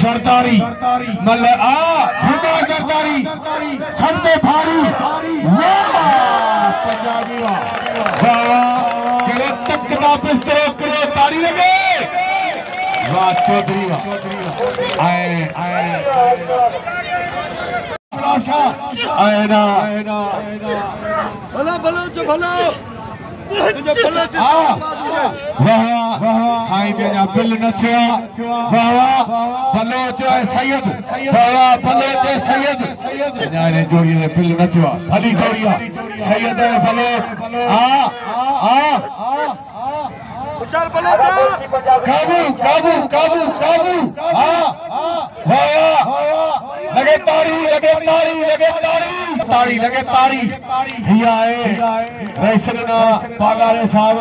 जरदारी मल जरदारी सबसे भारी पंजाबी वाह तकदा बिस्तरो करो तारी लगे वाह चौधरी वाह भलो भलो जो भलो साईं जा बिल न थिया भलो चए सैयद भलो चए सैयद अञा जोड़ी ने बिल न थियो भली जोड़ी आहे सैयद भलो होशियार भलो काबू काबू काबू काबू लगे तारी लगे तारी लगे तारी तारी लगे तारी हिया है रईसना पागारे साहब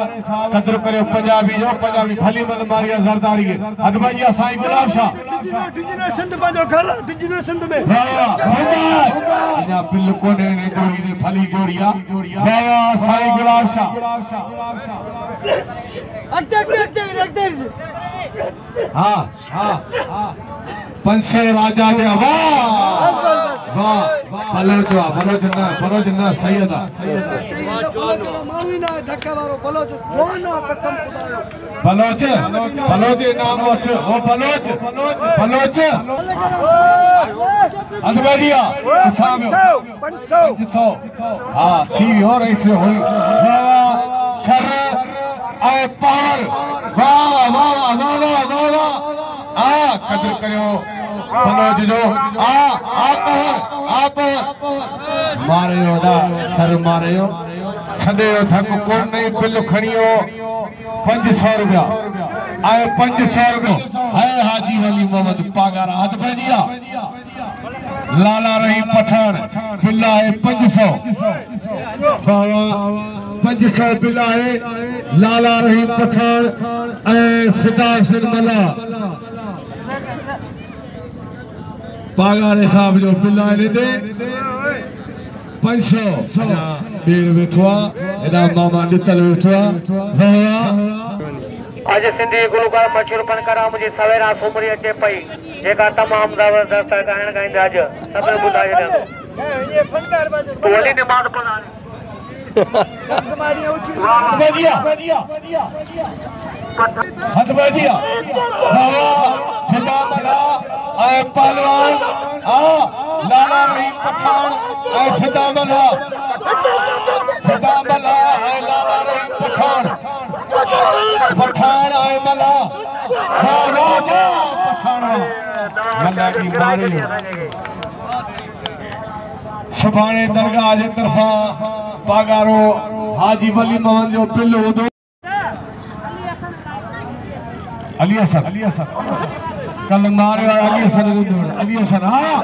कदर करे पंजाबी जो पंजाबी भली मन मारिया जरदारी के अदबाजी साईं गुलाब शाह डिजने सिंध बाजो खाला डिजने सिंध में या बिल कोने ने जोड़ी ने भली जोड़िया वाह साईं गुलाब शाह अटक हां हां पंसे राजा ने वाह वाह बलोच ना सैयद मावीना धक्का वारो बलोच जोना कसम खुदायो बलोच नाम वच वो बलोच अदबाजिया सामने 500 हां थी हो रही से होई वाह शर आए पावर वाह वाह वाह कदर करो बलोच जो आप मारियो दा सर मारियो छड़ियो धक कोन नहीं बिल खणियो 500 रुपया आए 500 रुपया है हाजी वली मोहम्मद पागार हाथ भेजिया लाला रही पठान बिल्ला है 500 बिल्ला है लाला रही पठान फिदा सिर मला पागारे साहब जो बिल्ला लेते 500 बेर वेठवा एदा मामा नितल वेठवा आज सिंधी गुलकार मशहूर फनकारा मुझे सवेरा सुमरी अचे पई जेका तमाम जबरदस्त गायन गाइंदा अज सब बुधाए ये फनकार बाजो वली नमाज पढ़ा हथ बजिया बाबा फिदा बड़ा आए पहलवान लाला रही पठान आए फिदा बला आए लाला रही पठान आए मला राजा पठान मला की मारे सुभाणे दरगाह जे तरफा पागारो हाजी वली मोहन जो बिल उदो अली हसन कल मारे अली हसन हाँ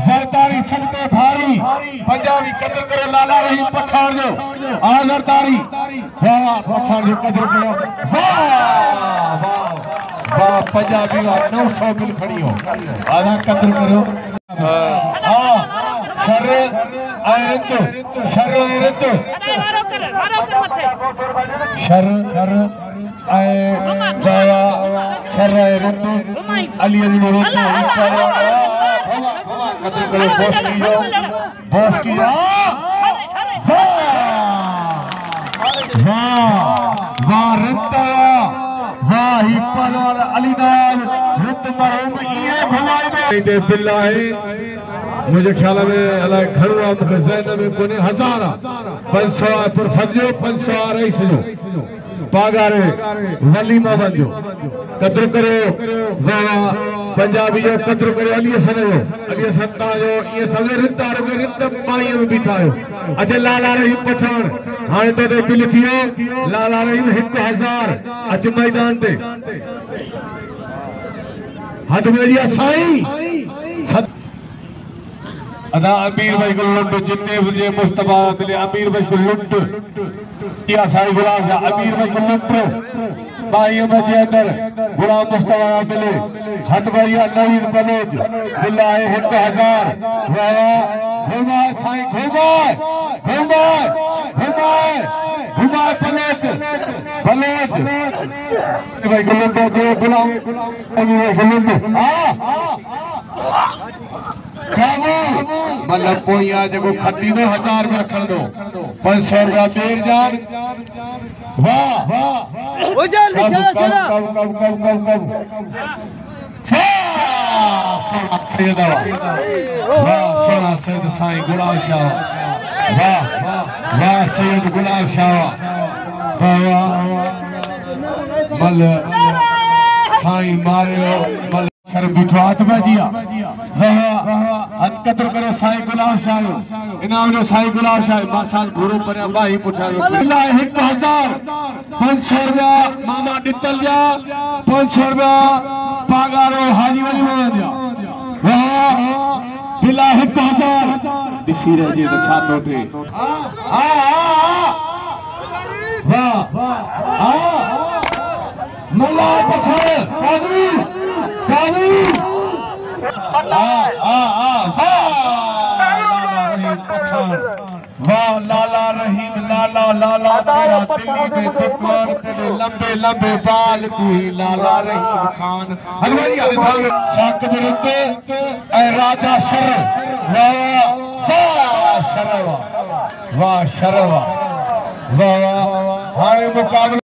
जरदारी सबके भारी पंजाबी कदर करो लाला रही पठान जो जरदारी पठान जो कदर करो वाह पंजाबी 900 बिल खड़ी हो आधा कदर करो शर अली कदर करो बॉस की वाह रत्ता वाह ही पलवान अली नाल रत मरहूम ये घुमाई दे बिल्ला है मुझे ख्याल में अलाए घणो मुझे ज़हन में कोने 1000 500 पर फजो 500 रईस जो पागारे वली मोहम्मद जो कदर करो वाह पंजाबी जो कदर करो अली हसन ता जो ये सवे रितार में रित पाई में बिठा हो अजे लाला रही पठान हाने तो दे बिल थियो लाला रही 1000 अज मैदान ते हद में लिया साईं अदा अमीर भाई को लुट जितने मुझे मुस्तफा मिले अमीर भाई को लुट या साईं गुलाम शाह अमीर भाई को लुट भाई बचे अंदर गुलाम मुस्तफा मिले हद भाई नवीन बलोच बिल्ला 1000 वाह घुमाए साईं घुमाए घुमाए घुमाए घुमाए बलोच बलोच भाई गुलंदो जो बुलाऊं अभी गुलंदो काबू मतलब पोया जो खती दो 1000 रुपया खड़ दो 500 रुपया देर जान वाह वाह हो जा चला चला कब सोना सैयद वाह सोना सैयद साईं गुलाब शाह वाह वाह सैयद गुलाब शाह वाह मल साईं मारियो मल सर बिठो हाथ बजिया हथ कतर करे साईं गुलाब शाह इनाम ने साईं गुलाब शाह मासाल घोड़ो पर बाही पुछा 1500 रुपया मामा डिटल जा 500 रुपया पागारो हाजी वाली मामा जा वाह बिला 1000 दिसी रह जे छातो थे वाह मल्ला पछड़ काबू काबू वाह लाला रहीम लाला लाला तेरा दिल्ली में दुकान तेरे लंबे लंबे बाल तू ही लाला रहीम खान हलवाई आले साहब शाक विरुद्ध ए राजा शर वाह शरवा वाह शरवा वाह हाय मुकाबला